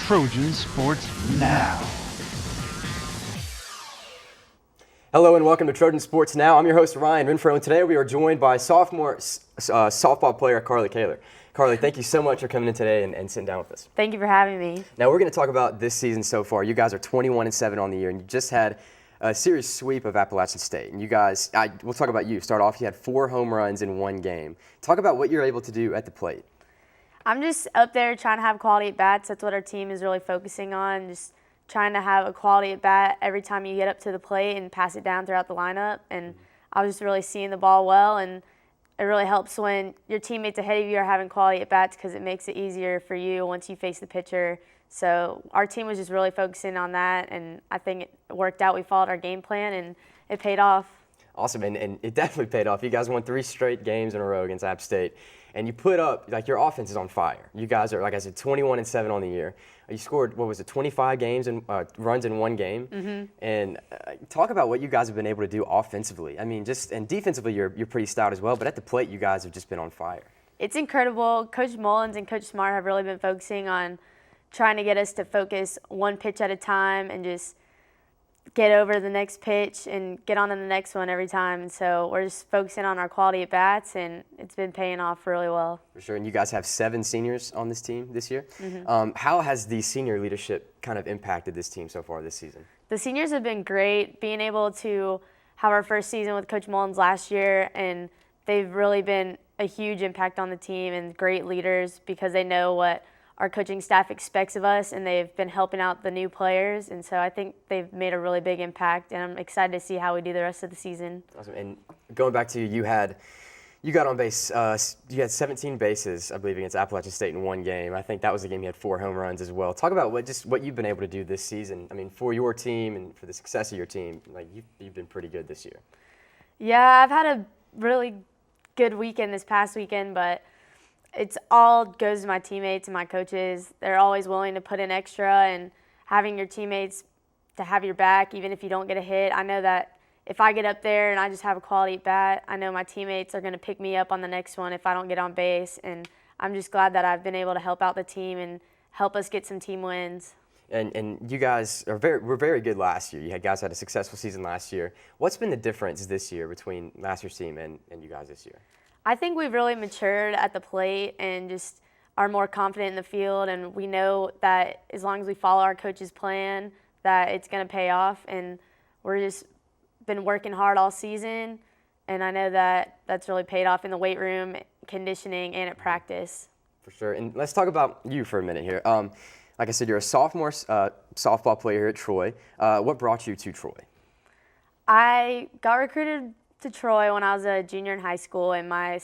Trojan Sports Now. Hello and welcome to Trojan Sports Now. I'm your host Ryan Renfro, and today we are joined by sophomore softball player Carli Kayler. Carli, thank you so much for coming in today and sitting down with us. Thank you for having me. Now we're going to talk about this season so far. You guys are 21-7 on the year, and you just had a series sweep of Appalachian State. And you guys, we'll talk about you. Start off, you had 4 home runs in one game. Talk about what you're able to do at the plate. I'm just up there trying to have quality at bats. That's what our team is really focusing on. Just trying to have a quality at bat every time you get up to the plate and pass it down throughout the lineup. And I was just really seeing the ball well, and it really helps when your teammates ahead of you are having quality at bats because it makes it easier for you once you face the pitcher. So our team was just really focusing on that, and I think it worked out. We followed our game plan, and it paid off. Awesome, and it definitely paid off. You guys won 3 straight games in a row against App State, and you put up, like, your offense is on fire. You guys are, like I said, 21-7 on the year. You scored, 25 games and runs in one game. Mm-hmm. And talk about what you guys have been able to do offensively. I mean, and defensively, you're pretty stout as well, but at the plate, you guys have just been on fire. It's incredible. Coach Mullins and Coach Smart have really been focusing on trying to get us to focus one pitch at a time and just get over the next pitch and get on to the next one every time. And so we're just focusing on our quality at bats, and it's been paying off really well. For sure. And you guys have 7 seniors on this team this year. Mm-hmm. How has the senior leadership kind of impacted this team so far this season? The seniors have been great. Being able to have our first season with Coach Mullins last year, and they've really been a huge impact on the team and great leaders because they know what our coaching staff expects of us, and they've been helping out the new players. And so I think they've made a really big impact, and I'm excited to see how we do the rest of the season. Awesome. And going back to you got on base, you had 17 bases, I believe, against Appalachian State in one game. I think that was the game you had 4 home runs as well. Talk about what you've been able to do this season. I mean, for your team and for the success of your team, like, you've been pretty good this year. Yeah, I've had a really good weekend this past weekend, but it's all goes to my teammates and my coaches. They're always willing to put in extra, and having your teammates to have your back even if you don't get a hit. I know that if I get up there and I just have a quality bat, I know my teammates are going to pick me up on the next one if I don't get on base, and I'm just glad that I've been able to help out the team and help us get some team wins. And you guys were very good last year. You guys had a successful season last year. What's been the difference this year between last year's team and you guys this year? I think we've really matured at the plate and just are more confident in the field, and we know that as long as we follow our coach's plan, that it's going to pay off, and we're just been working hard all season, and I know that that's really paid off in the weight room, conditioning, and at practice. For sure. And let's talk about you for a minute here. Like I said, you're a sophomore softball player here at Troy. What brought you to Troy? I got recruited to Troy when I was a junior in high school, and my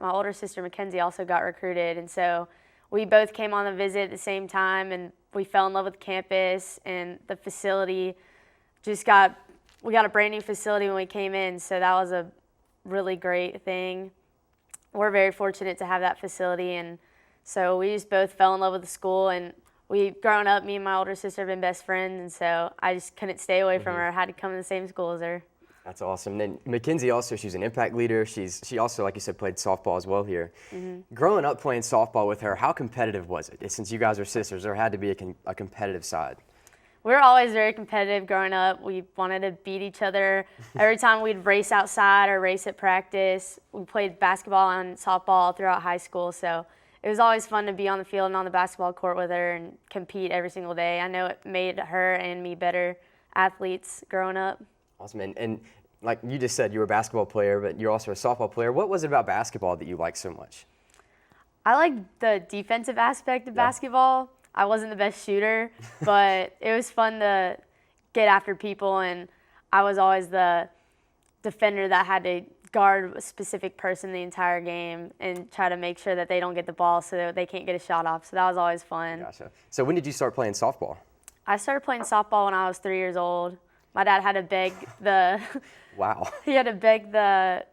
older sister Mackenzie also got recruited, and so we both came on the visit at the same time, and we fell in love with campus and the facility. We got a brand new facility when we came in, so that was a really great thing. We're very fortunate to have that facility, and so we just both fell in love with the school, and growing up, me and my older sister have been best friends, and so I just couldn't stay away from her. I had to come to the same school as her. That's awesome. And Mackenzie also, she's an impact leader. She also, like you said, played softball as well here. Mm-hmm. Growing up playing softball with her, how competitive was it? Since you guys are sisters, there had to be a competitive side. We were always very competitive growing up. We wanted to beat each other. Every time we'd race outside or race at practice, we played basketball and softball throughout high school. So it was always fun to be on the field and on the basketball court with her and compete every single day. I know it made her and me better athletes growing up. Awesome. And like you just said, you were a basketball player, but you're also a softball player. What was it about basketball that you liked so much? I liked the defensive aspect of basketball. I wasn't the best shooter, but it was fun to get after people, and I was always the defender that had to guard a specific person the entire game and try to make sure that they don't get the ball so that they can't get a shot off. So that was always fun. Gotcha. So when did you start playing softball? I started playing softball when I was 3 years old. My dad had to beg Wow. He had to beg the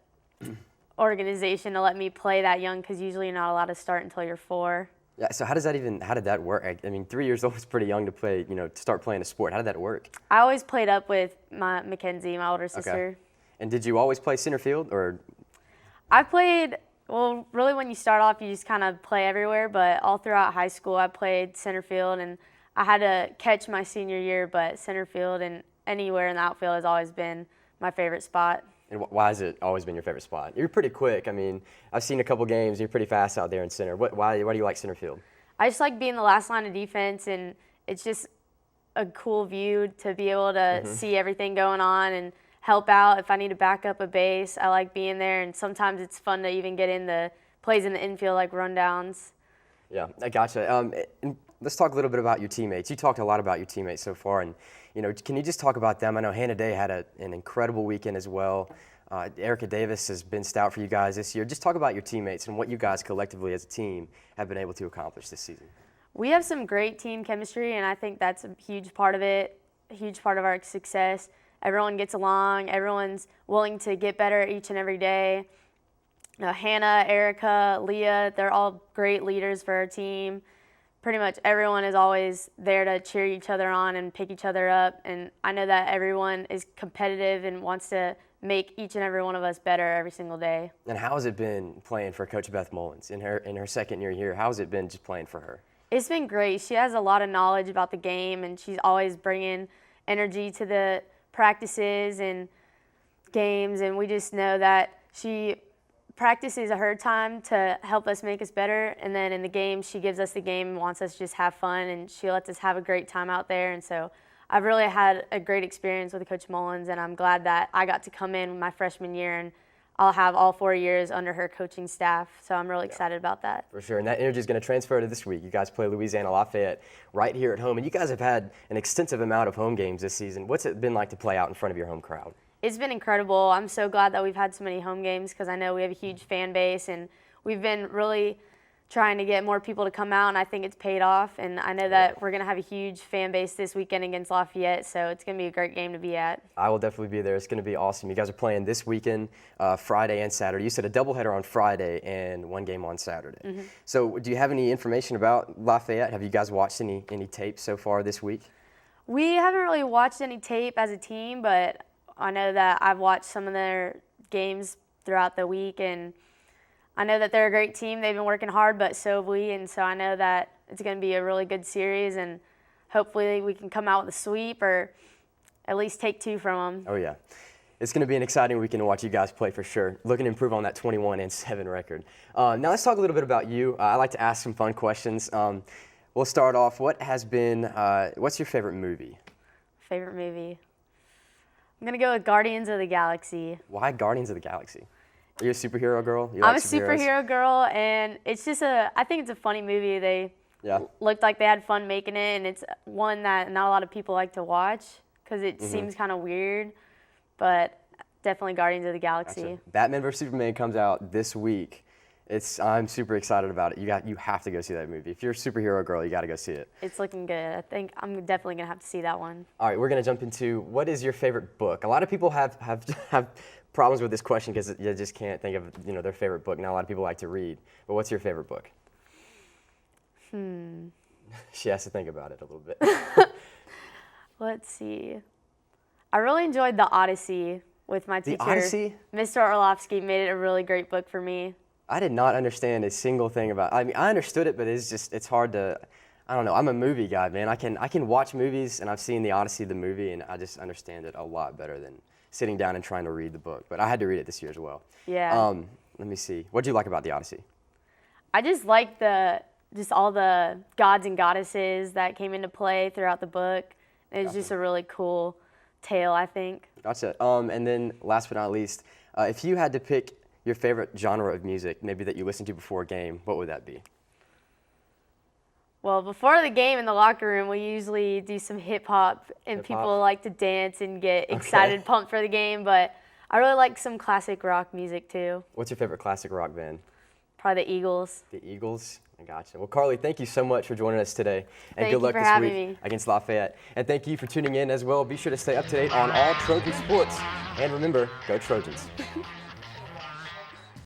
organization to let me play that young because usually you're not allowed to start until you're 4. Yeah. So how did that work? I mean, 3 years old is pretty young to play, to start playing a sport. How did that work? I always played up with Mackenzie, my older sister. Okay. And did you always play center field or? I played Well, really when you start off, you just kind of play everywhere, but all throughout high school, I played center field, and I had to catch my senior year, but center field and anywhere in the outfield has always been my favorite spot. And why has it always been your favorite spot? You're pretty quick. I mean, I've seen a couple games. You're pretty fast out there in center. Why do you like center field? I just like being the last line of defense, and it's just a cool view to be able to see everything going on and help out if I need to back up a base. I like being there, and sometimes it's fun to even get in the plays in the infield like rundowns. Yeah, I gotcha. And let's talk a little bit about your teammates. You talked a lot about your teammates so far, and can you just talk about them? I know Hannah Day had an incredible weekend as well. Erica Davis has been stout for you guys this year. Just talk about your teammates and what you guys collectively as a team have been able to accomplish this season. We have some great team chemistry, and I think that's a huge part of it, a huge part of our success. Everyone gets along. Everyone's willing to get better each and every day. Hannah, Erica, Leah, they're all great leaders for our team. Pretty much everyone is always there to cheer each other on and pick each other up. And I know that everyone is competitive and wants to make each and every one of us better every single day. And how has it been playing for Coach Beth Mullins in her second year here? How has it been just playing for her? It's been great. She has a lot of knowledge about the game, and she's always bringing energy to the practices and games. And we just know that she practices her time to help us make us better, and then in the game she gives us the game and wants us to just have fun, and she lets us have a great time out there. And so I've really had a great experience with Coach Mullins, and I'm glad that I got to come in my freshman year, and I'll have all 4 years under her coaching staff, so I'm really excited about that. For sure, and that energy is going to transfer to this week. You guys play Louisiana Lafayette right here at home, and you guys have had an extensive amount of home games this season. What's it been like to play out in front of your home crowd? It's been incredible. I'm so glad that we've had so many home games because I know we have a huge fan base, and we've been really trying to get more people to come out, and I think it's paid off. And I know that we're going to have a huge fan base this weekend against Lafayette, so it's going to be a great game to be at. I will definitely be there. It's going to be awesome. You guys are playing this weekend, Friday and Saturday. You said a doubleheader on Friday and one game on Saturday. So do you have any information about Lafayette? Have you guys watched any tapes so far this week? We haven't really watched any tape as a team, but I know that I've watched some of their games throughout the week, and I know that they're a great team. They've been working hard, but so have we, and so I know that it's going to be a really good series, and hopefully we can come out with a sweep or at least take 2 from them. Oh, yeah. It's going to be an exciting weekend to watch you guys play for sure. Looking to improve on that 21-7 record. Now let's talk a little bit about you. I like to ask some fun questions. We'll start off. What's your favorite movie? Favorite movie? I'm going to go with Guardians of the Galaxy. Why Guardians of the Galaxy? Are you a superhero girl? I'm a superhero girl, and it's just I think it's a funny movie. They looked like they had fun making it, and it's one that not a lot of people like to watch because it seems kind of weird, but definitely Guardians of the Galaxy. Gotcha. Batman vs. Superman comes out this week. I'm super excited about it. You have to go see that movie. If you're a superhero girl, you got to go see it. It's looking good. I think I'm definitely going to have to see that one. All right, we're going to jump into what is your favorite book? A lot of people have problems with this question because you just can't think of their favorite book. Not a lot of people like to read. But what's your favorite book? She has to think about it a little bit. Let's see. I really enjoyed The Odyssey with my teacher. The Odyssey? Mr. Orlovsky made it a really great book for me. I did not understand a single thing about it. I mean, I understood it, but it's hard to, I don't know. I'm a movie guy, man. I can watch movies, and I've seen The Odyssey, the movie, and I just understand it a lot better than sitting down and trying to read the book. But I had to read it this year as well. Yeah. Let me see. What do you like about The Odyssey? I just like all the gods and goddesses that came into play throughout the book. It's just a really cool tale, I think. Gotcha. And then last but not least, if you had to pick your favorite genre of music, maybe that you listen to before a game, what would that be? Well, before the game in the locker room, we usually do some hip-hop, and people like to dance and get excited, pumped for the game, but I really like some classic rock music too. What's your favorite classic rock band? Probably the Eagles. The Eagles? I gotcha. Well, Carli, thank you so much for joining us today, and good luck this week against Lafayette. And thank you for tuning in as well. Be sure to stay up to date on all Trojan sports, and remember, go Trojans.